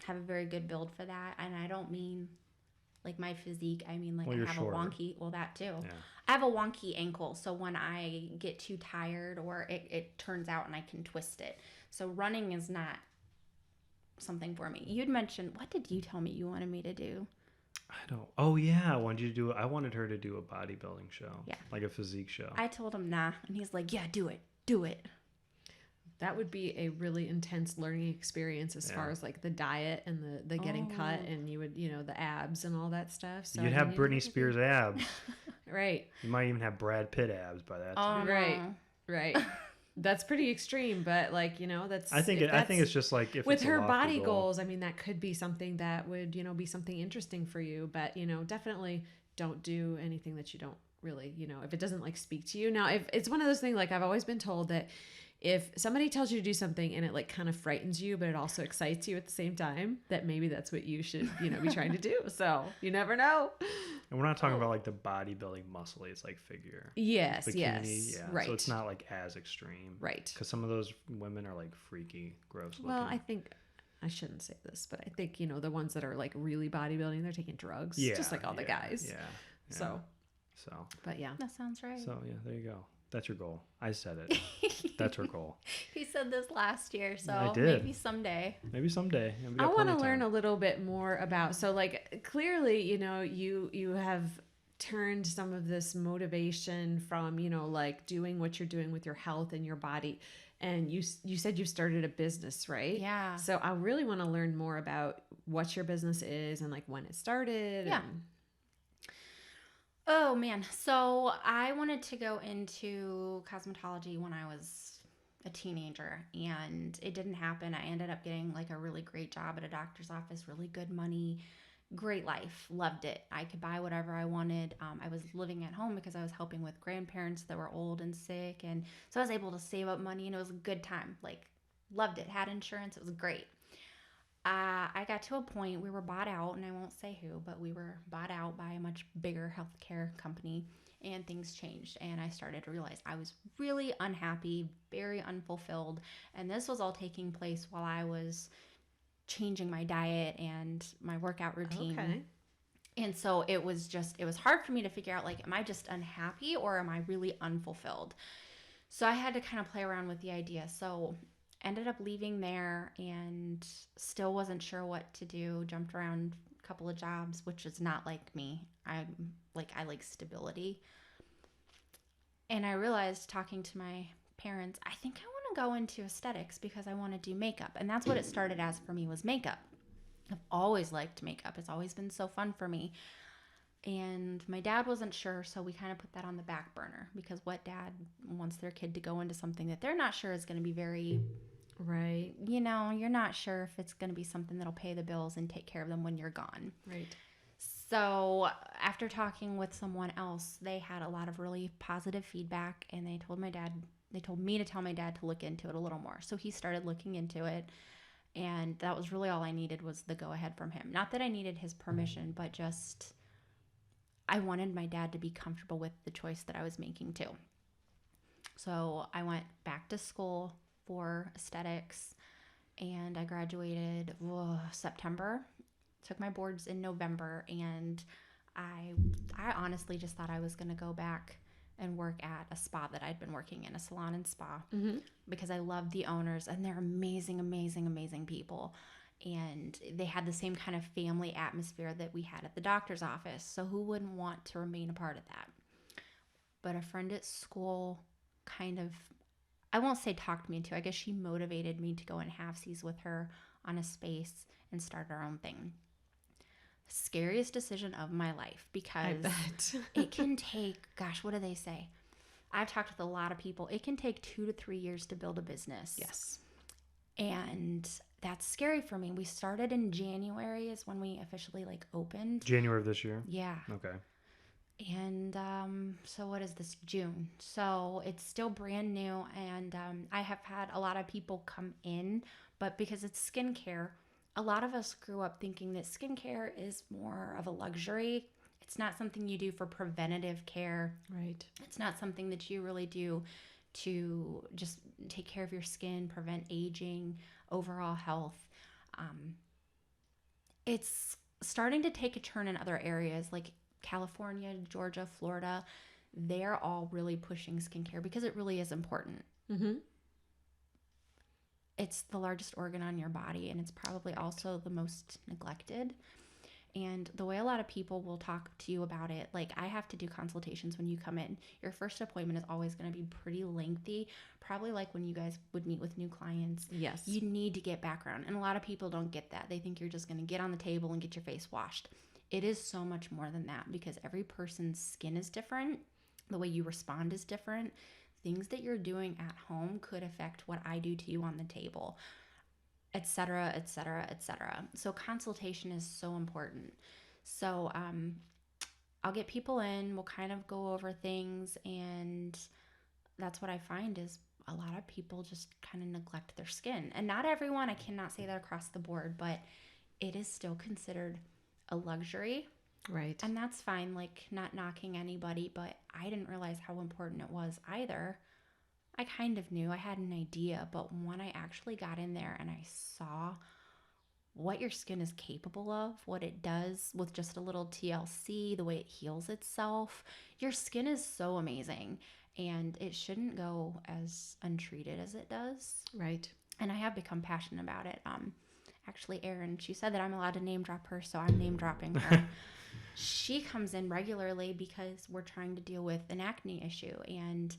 have a very good build for that. And I don't mean like my physique. I mean like Well, I you're have shorter. a wonky, well that too. Yeah. I have a wonky ankle. So when I get too tired or it turns out and I can twist it. So running is not something for me. You'd mentioned, what did you tell me you wanted me to do? I don't. Oh yeah, I wanted her to do a bodybuilding show. Yeah. Like a physique show. I told him nah, and he's like, yeah, do it. That would be a really intense learning experience as far as like the diet and the getting cut, and you would, the abs and all that stuff. So You'd have Britney Spears abs. Right. You might even have Brad Pitt abs by that Oh, time. no. Right. That's pretty extreme, but like, that's I think it's just like if with it's a her lofty body goal. goals. I mean, that could be something that would, be something interesting for you, but definitely don't do anything that you don't really, if it doesn't like speak to you. Now, if it's one of those things, like I've always been told that if somebody tells you to do something and it like kind of frightens you, but it also excites you at the same time, that maybe that's what you should, be trying to do. So you never know. And we're not talking about like the bodybuilding muscle. It's like figure. Yes. Bikini, Yes. yeah. Right. So it's not like as extreme. Right. Because some of those women are like freaky, gross looking. Well, I think I shouldn't say this, but I think, the ones that are like really bodybuilding, they're taking drugs. Yeah. Just like all the guys. Yeah. So, but yeah. That sounds right. So yeah, there you go. That's your goal. I said it. That's her goal. He said this last year, so I did. maybe someday. Maybe someday. And we I got want to plenty of learn time. a little bit more about, so like clearly, you have turned some of this motivation from, like doing what you're doing with your health and your body. And you said you started a business, right? Yeah. So I really want to learn more about what your business is and like when it started. Yeah. And... Oh man, so I wanted to go into cosmetology when I was a teenager, and it didn't happen. I ended up getting like a really great job at a doctor's office, really good money, great life, loved it. I could buy whatever I wanted. I was living at home because I was helping with grandparents that were old and sick, and so I was able to save up money, and it was a good time. Like, loved it. Had insurance. It was great. I got to a point, we were bought out, and I won't say who, but we were bought out by a much bigger healthcare company, and things changed. And I started to realize I was really unhappy, very unfulfilled. And this was all taking place while I was changing my diet and my workout routine. Okay. And so it was hard for me to figure out, like, am I just unhappy or am I really unfulfilled? So I had to kind of play around with the idea. So ended up leaving there and still wasn't sure what to do. Jumped around a couple of jobs, which is not like me. I like stability. And I realized, talking to my parents, I think I want to go into aesthetics because I want to do makeup. And that's what it started as for me, was makeup. I've always liked makeup. It's always been so fun for me. And my dad wasn't sure, so we kind of put that on the back burner, because what dad wants their kid to go into something that they're not sure is going to be very, Right. you're not sure if it's going to be something that'll pay the bills and take care of them when you're gone. Right. So after talking with someone else, they had a lot of really positive feedback, and they told me to tell my dad to look into it a little more. So he started looking into it, and that was really all I needed, was the go ahead from him. Not that I needed his permission, but just I wanted my dad to be comfortable with the choice that I was making too. So I went back to school for aesthetics, and I graduated September. Took my boards in November, and I honestly just thought I was going to go back and work at a spa that I'd been working in, a salon and spa, because I loved the owners, and they're amazing, amazing, amazing people. And they had the same kind of family atmosphere that we had at the doctor's office. So who wouldn't want to remain a part of that? But a friend at school kind of, I won't say talked me into, I guess she motivated me to go in halfsies with her on a space and start our own thing. Scariest decision of my life, because I bet. it can take, gosh, what do they say? I've talked with a lot of people. It can take 2 to 3 years to build a business. Yes. And that's scary for me. We started in January is when we officially opened. January of this year? Yeah. Okay. And so what is this, June? So it's still brand new, and I have had a lot of people come in, but because it's skincare, a lot of us grew up thinking that skincare is more of a luxury. It's not something you do for preventative care. Right. It's not something that you really do to just take care of your skin, prevent aging, overall health. It's starting to take a turn in other areas like California, Georgia, Florida. They're all really pushing skincare because it really is important. Mm-hmm. It's the largest organ on your body, and it's probably also the most neglected. And the way a lot of people will talk to you about it, like I have to do consultations when you come in. Your first appointment is always going to be pretty lengthy, probably like when you guys would meet with new clients. Yes. You need to get background. And a lot of people don't get that. They think you're just going to get on the table and get your face washed. It is so much more than that because every person's skin is different. The way you respond is different. Things that you're doing at home could affect what I do to you on the table, etc., etc., etc. So consultation is so important. So I'll get people in, we'll kind of go over things, and that's what I find is a lot of people just kind of neglect their skin. And not everyone, I cannot say that across the board, but it is still considered a luxury. Right. And that's fine, like not knocking anybody, but I didn't realize how important it was either. I kind of knew, I had an idea, but when I actually got in there and I saw what your skin is capable of, what it does with just a little TLC, the way it heals itself, your skin is so amazing and it shouldn't go as untreated as it does. Right. And I have become passionate about it. Actually, Erin, she said that I'm allowed to name drop her, so I'm name dropping her. She comes in regularly because we're trying to deal with an acne issue, and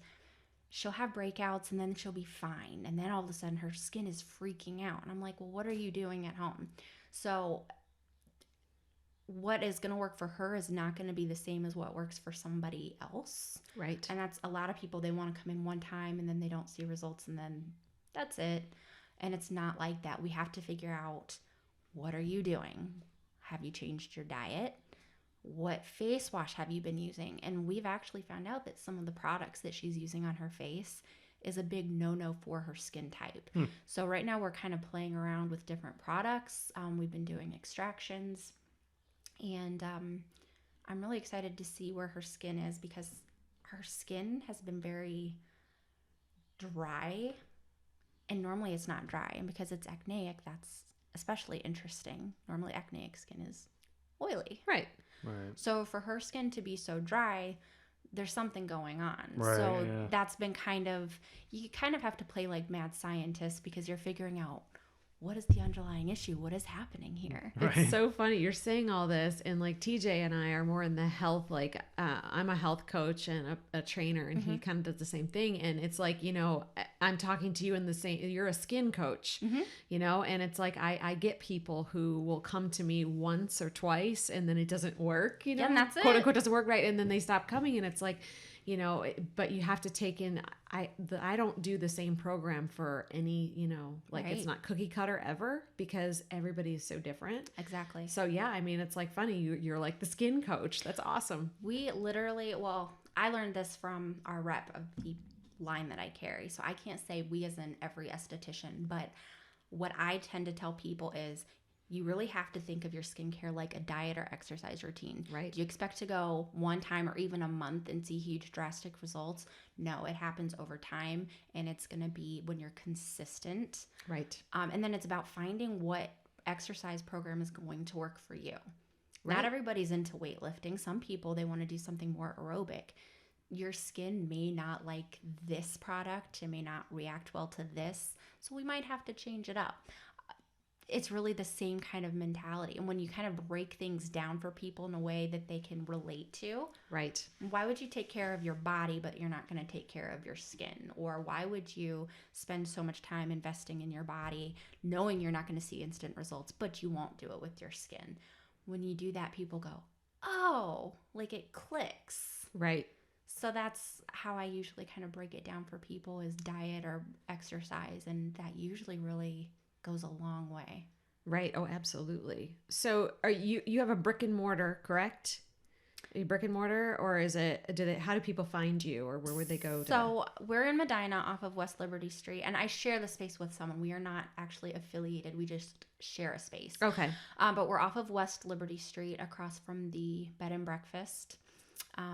she'll have breakouts and then she'll be fine. And then all of a sudden her skin is freaking out. And I'm like, well, what are you doing at home? So what is going to work for her is not going to be the same as what works for somebody else. Right. And that's a lot of people, they want to come in one time and then they don't see results and then that's it. And it's not like that. We have to figure out, what are you doing? Have you changed your diet? What face wash have you been using? And we've actually found out that some of the products that she's using on her face is a big no-no for her skin type. So right now we're kind of playing around with different products. We've been doing extractions, and I'm really excited to see where her skin is because her skin has been very dry, and normally it's not dry. And because it's acneic, that's especially interesting. Normally acneic skin is oily. Right. Right. So for her skin to be so dry, there's something going on. Right, so yeah. that's been you kind of have to play like mad scientist because you're figuring out, what is the underlying issue? What is happening here? Right. It's so funny. You're saying all this, and like TJ and I are more in the health, like I'm a health coach and a trainer, and he kind of does the same thing. And it's like, I'm talking to you in the same, you're a skin coach, and it's like, I get people who will come to me once or twice and then it doesn't work, Yeah, and that's quote it. unquote doesn't work right. And then they stop coming, and it's like, but you have to take in, I don't do the same program for any, like Right. it's not cookie cutter ever because everybody is so different. Exactly. So yeah, I mean, it's like funny. You're like the skin coach. That's awesome. We literally, I learned this from our rep of the line that I carry. So I can't say we as in every esthetician, but what I tend to tell people is, you really have to think of your skincare like a diet or exercise routine. Right. Do you expect to go one time or even a month and see huge drastic results? No, it happens over time, and it's going to be when you're consistent. Right. And then it's about finding what exercise program is going to work for you. Right. Not everybody's into weightlifting. Some people, they want to do something more aerobic. Your skin may not like this product. It may not react well to this. So we might have to change it up. It's really the same kind of mentality. And when you kind of break things down for people in a way that they can relate to, Right. why would you take care of your body, but you're not going to take care of your skin? Or why would you spend so much time investing in your body, knowing you're not going to see instant results, but you won't do it with your skin? When you do that, people go, oh, like it clicks. Right. So that's how I usually kind of break it down for people, is diet or exercise. And that usually really goes a long way. Right. Oh, absolutely. So you have a brick and mortar, correct? A brick and mortar, or is it? How do people find you, or where would they go? So we're in Medina off of West Liberty Street, and I share the space with someone. We are not actually affiliated. We just share a space. Okay. But we're off of West Liberty Street, across from the bed and breakfast.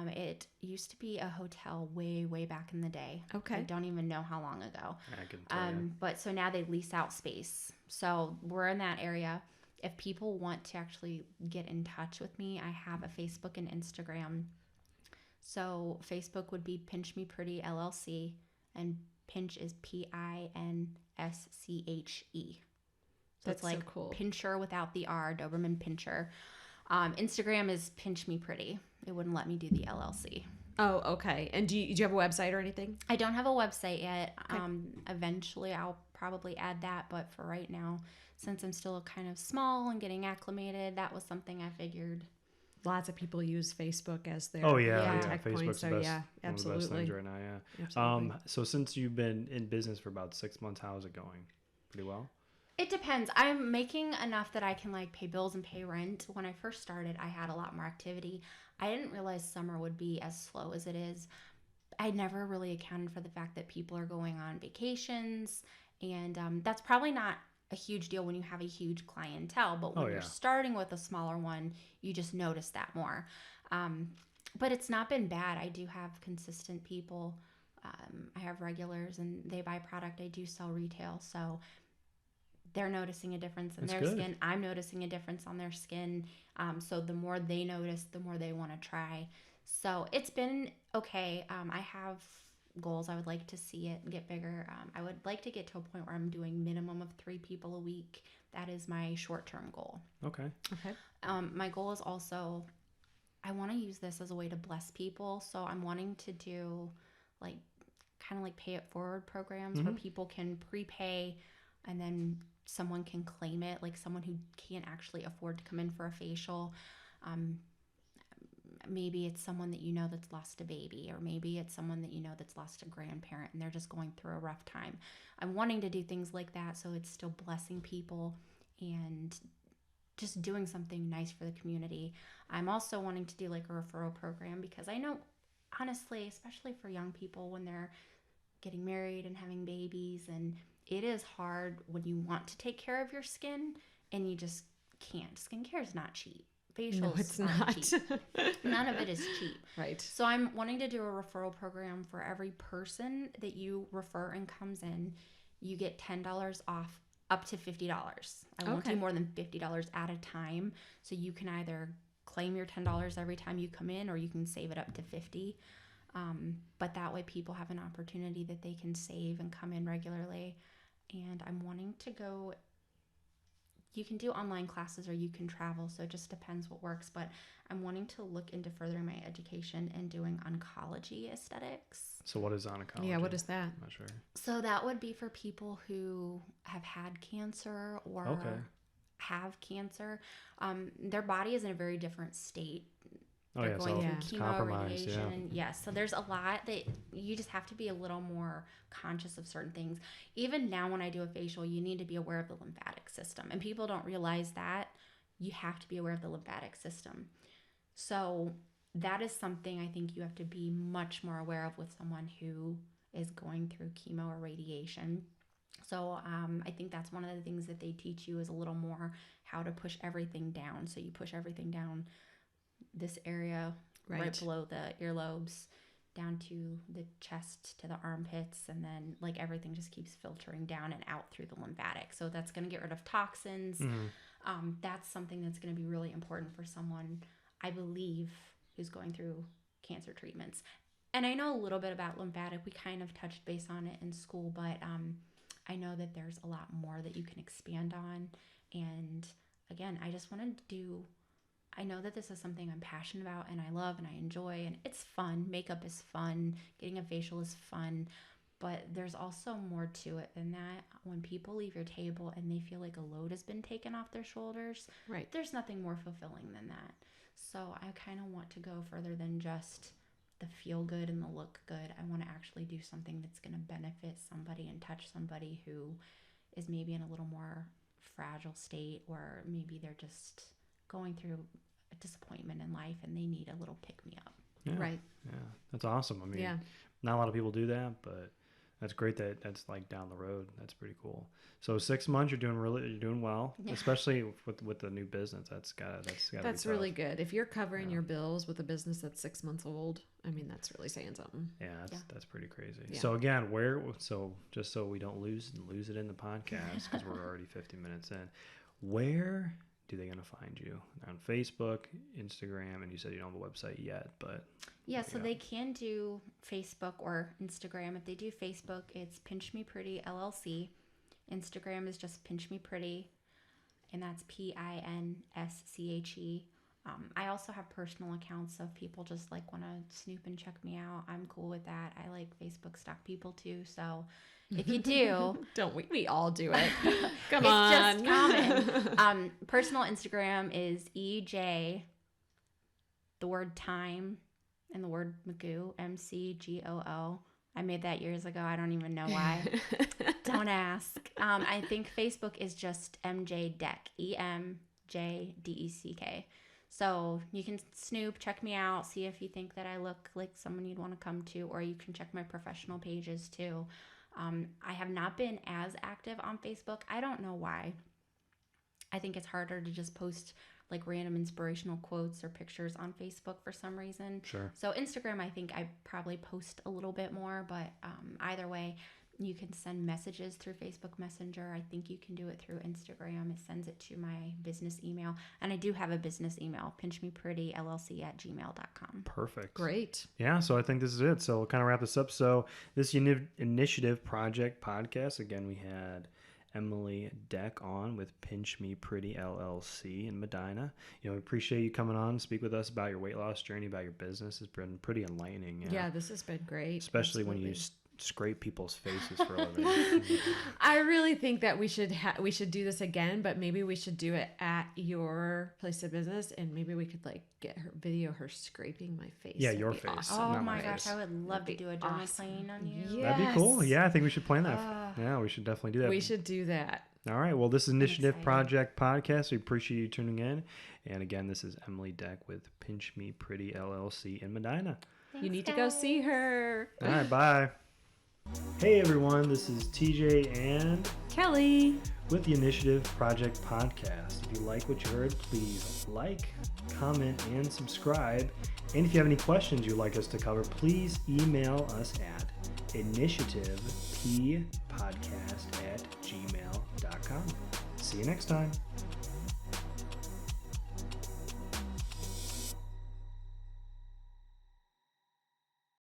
It used to be a hotel way back in the day. Okay. I don't even know how long ago. I can tell you. But so now they lease out space. So we're in that area. If people want to actually get in touch with me, I have a Facebook and Instagram. So Facebook would be Pinch Me Pretty LLC, and Pinch is Pinsche. So That's it's like so cool. Pinscher without the R, Doberman Pinscher. Instagram is Pinch Me Pretty. It wouldn't let me do the LLC. Oh, okay. And do you have a website or anything? I don't have a website yet. Okay. Eventually, I'll probably add that. But for right now, since I'm still kind of small and getting acclimated, that was something I figured. Lots of people use Facebook as their Yeah. contact point. Facebook's So the best, yeah, one of the absolutely. best things right now. Yeah. Absolutely. So since you've been in business for about 6 months, how is it going? Pretty well. It depends. I'm making enough that I can like pay bills and pay rent. When I first started, I had a lot more activity. I didn't realize summer would be as slow as it is. I never really accounted for the fact that people are going on vacations, and that's probably not a huge deal when you have a huge clientele, but when you're starting with a smaller one, you just notice that more. But it's not been bad. I do have consistent people. I have regulars, and they buy product. I do sell retail, so they're noticing a difference in their skin. I'm noticing a difference on their skin. So the more they notice, the more they want to try. So it's been okay. I have goals. I would like to see it get bigger. I would like to get to a point where I'm doing minimum of 3 people a week. That is my short-term goal. Okay. My goal is also, I want to use this as a way to bless people. So I'm wanting to do like kind of like pay it forward programs where people can prepay and then someone can claim it, like someone who can't actually afford to come in for a facial. Maybe it's someone that you know that's lost a baby, or maybe it's someone that you know that's lost a grandparent and they're just going through a rough time. I'm wanting to do things like that so it's still blessing people and just doing something nice for the community. I'm also wanting to do like a referral program because I know, honestly, especially for young people when they're getting married and having babies, and it is hard when you want to take care of your skin and you just can't. Skincare is not cheap. Facials No, it's not cheap. None of it is cheap. Right. So I'm wanting to do a referral program for every person that you refer and comes in. You get $10 off up to $50. I won't do more than $50 at a time. So you can either claim your $10 every time you come in, or you can save it up to $50. But that way people have an opportunity that they can save and come in regularly. And I'm wanting to go, you can do online classes or you can travel, so it just depends what works, but I'm wanting to look into furthering my education and doing oncology aesthetics. So what is oncology? Yeah, what is that? I'm not sure. So that would be for people who have had cancer or have cancer. Their body is in a very different state. They're going through chemo, radiation. Yes. So there's a lot that you just have to be a little more conscious of certain things. Even now when I do a facial, you need to be aware of the lymphatic system. And people don't realize that. You have to be aware of the lymphatic system. So that is something I think you have to be much more aware of with someone who is going through chemo or radiation. So I think that's one of the things that they teach you is a little more how to push everything down. So you push everything down this area right below the earlobes down to the chest to the armpits, and then like everything just keeps filtering down and out through the lymphatic. So that's going to get rid of toxins. That's something that's going to be really important for someone, I believe, who's going through cancer treatments. And I know a little bit about lymphatic. We kind of touched base on it in school, but I know that there's a lot more that you can expand on. And again, I just wanted to do, I know that this is something I'm passionate about and I love and I enjoy, and it's fun. Makeup is fun. Getting a facial is fun. But there's also more to it than that. When people leave your table and they feel like a load has been taken off their shoulders, there's nothing more fulfilling than that. So I kind of want to go further than just the feel good and the look good. I want to actually do something that's going to benefit somebody and touch somebody who is maybe in a little more fragile state, or maybe they're just going through a disappointment in life and they need a little pick me up. Yeah. Right. Yeah. That's awesome. I mean, Yeah. not a lot of people do that, but that's great that that's like down the road. That's pretty cool. So 6 months, you're doing well, Yeah. especially with the new business. That's gotta That's be really tough. good. If you're covering Yeah. your bills with a business that's 6 months old, I mean, that's really saying something. Yeah, Yeah. that's pretty crazy. Yeah. So again, just so we don't lose it in the podcast because we're already 50 minutes in, where do they gonna find you? On Facebook, Instagram, and you said you don't have a website yet, but Yeah, so Yeah. they can do Facebook or Instagram. If they do Facebook, it's Pinch Me Pretty LLC. Instagram is just Pinch Me Pretty, and that's Pinsche. I also have personal accounts, so if people just like want to snoop and check me out, I'm cool with that. I like Facebook stalk people too, so if you do, Don't we all do it? Come it's on. just common. Personal Instagram is EJ, the word time, and the word Magoo, MCGOO. I made that years ago. I don't even know why. Don't ask. I think Facebook is just MJ Deck, EMJDECK. So you can snoop, check me out, see if you think that I look like someone you'd want to come to, or you can check my professional pages too. I have not been as active on Facebook. I don't know why. I think it's harder to just post like random inspirational quotes or pictures on Facebook for some reason. sure. So Instagram, I think I probably post a little bit more, but either way, you can send messages through Facebook Messenger. I think you can do it through Instagram. It sends it to my business email. And I do have a business email, pinchmepretillc@gmail.com. Perfect. Great. Yeah, so I think this is it. So we'll kind of wrap this up. So this initiative project podcast, again, we had Emily Deck on with Pinch Me Pretty LLC in Medina. We appreciate you coming on and speak with us about your weight loss journey, about your business. It's been pretty enlightening. Yeah, this has been great. Especially when you Absolutely. scrape people's faces for a living. I really think that we should do this again, but maybe we should do it at your place of business, and maybe we could like get her scraping my face. Yeah, That'd your be face. awesome. Oh not my my gosh, face. I would love to That'd be do a awesome. dermaplane on you. Yeah. That'd be cool. Yes. Yeah, I think we should plan that. Yeah, we should definitely do that. We should do that. All right. Well, this is Initiative excited. Project Podcast. We appreciate you tuning in. And again, this is Emily Deck with Pinch Me Pretty LLC in Medina. You need to go see her. All right. Bye. Hey, everyone. This is TJ and Kelly. with the Initiative Project Podcast. If you like what you heard, please like, comment, and subscribe. And if you have any questions you'd like us to cover, please email us at initiativepodcast@gmail.com. See you next time.